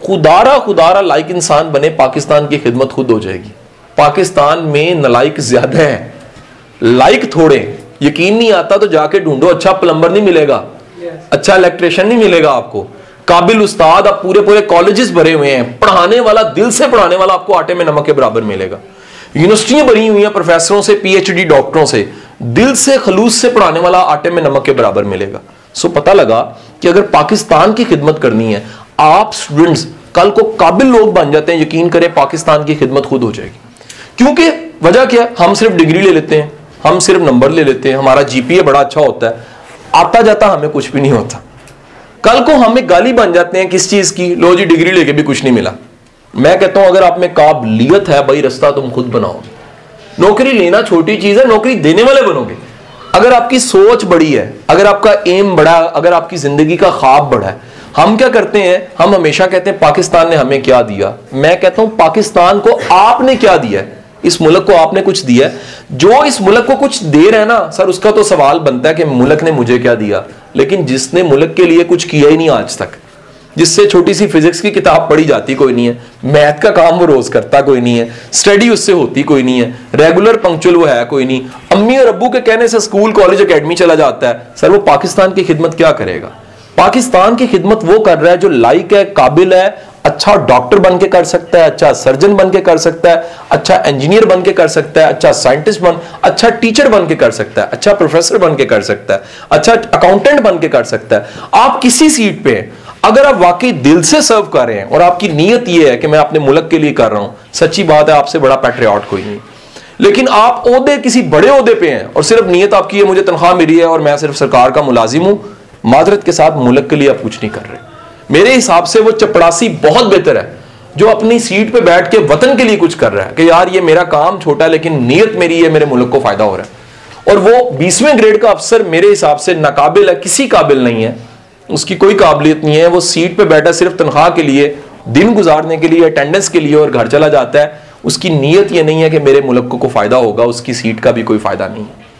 खुदारा खुदारा like इंसान बने, पाकिस्तान की खिदमत खुद हो जाएगी। पाकिस्तान में नलाइक ज्यादा है, लाइक थोड़े। यकीन नहीं आता तो जाके ढूंढो, अच्छा प्लम्बर नहीं मिलेगा, अच्छा इलेक्ट्रिशियन नहीं मिलेगा आपको, काबिल उस्ताद, आप पूरे पूरे कॉलेजेस भरे हुए हैं, पढ़ाने वाला, दिल से पढ़ाने वाला आपको आटे में नमक के बराबर मिलेगा। यूनिवर्सिटियां भरी हुई हैं प्रोफेसरों से, पीएचडी डॉक्टरों से, दिल से खलूस से पढ़ाने वाला आटे में नमक के बराबर मिलेगा। सो पता लगा कि अगर पाकिस्तान की खिदमत करनी है, आप स्टूडेंट्स कल को काबिल लोग बन जाते हैं, यकीन करें पाकिस्तान की खिदमत खुद हो जाएगी। क्योंकि वजह क्या है, हम सिर्फ डिग्री ले लेते हैं, हम सिर्फ नंबर ले लेते हैं, हमारा जीपीए बड़ा अच्छा होता है, आता जाता हमें कुछ भी नहीं होता। कल को हमें गाली बन जाते हैं किस चीज की, लो जी डिग्री लेके भी कुछ नहीं मिला। मैं कहता हूं अगर आप में काबिलियत है भाई, रास्ता तुम खुद बनाओगे। नौकरी लेना छोटी चीज है, नौकरी देने वाले बनोगे। अगर आपकी सोच बड़ी है, अगर आपका एम बड़ा, अगर आपकी जिंदगी का ख्वाब बड़ा है। हम क्या करते हैं, हम हमेशा कहते हैं पाकिस्तान ने हमें क्या दिया। मैं कहता हूं पाकिस्तान को आपने क्या दिया है, इस मुल्क को आपने कुछ दिया है। जो इस मुल्क को कुछ दे रहे हैं ना सर, उसका तो सवाल बनता है कि मुल्क ने मुझे क्या दिया। लेकिन जिसने मुल्क के लिए कुछ किया ही नहीं आज तक, जिससे छोटी सी फिजिक्स की किताब पढ़ी जाती कोई नहीं है, मैथ का काम वो रोज करता कोई नहीं है, स्टडी उससे होती कोई नहीं है, रेगुलर पंक्चुअल वो है कोई नहीं, अम्मी और अब्बू के कहने से स्कूल कॉलेज एकेडमी चला जाता है, सर वो पाकिस्तान की खिदमत क्या करेगा। पाकिस्तान की खिदमत वो कर रहा है जो लाइक है, काबिल है, अच्छा डॉक्टर बन के कर सकता है, अच्छा सर्जन बन के कर सकता है, अच्छा इंजीनियर बन के कर सकता है, अच्छा साइंटिस्ट अच्छा टीचर बन के कर सकता है, अच्छा प्रोफेसर बन के कर सकता है, अच्छा अकाउंटेंट बन के कर सकता है। आप किसी सीट पे अगर आप वाकई दिल से सर्व कर रहे हैं और आपकी नीयत यह है कि मैं अपने मुल्क के लिए कर रहा हूं, सच्ची बात है आपसे बड़ा पैट्रियट कोई नहीं। लेकिन आप ओहदे, किसी बड़े ओहदे पे हैं और सिर्फ नीयत आपकी है मुझे तनख्वाह मिली है और मैं सिर्फ सरकार का मुलाजिम हूं, माजरत के साथ मुल्क के लिए आप कुछ नहीं कर रहे। मेरे हिसाब से वो चपड़ासी बहुत बेहतर है जो अपनी सीट पे बैठ के वतन के लिए कुछ कर रहा है कि यार ये मेरा काम छोटा है लेकिन नीयत मेरी है, मेरे मुल्क को फायदा हो रहा है। और वो 20वें ग्रेड का अफसर मेरे हिसाब से नाकाबिल है, किसी काबिल नहीं है, उसकी कोई काबिलियत नहीं है। वो सीट पे बैठा सिर्फ तनख्वाह के लिए, दिन गुजारने के लिए, अटेंडेंस के लिए और घर चला जाता है। उसकी नीयत ये नहीं है कि मेरे मुल्क को फायदा होगा, उसकी सीट का भी कोई फायदा नहीं है।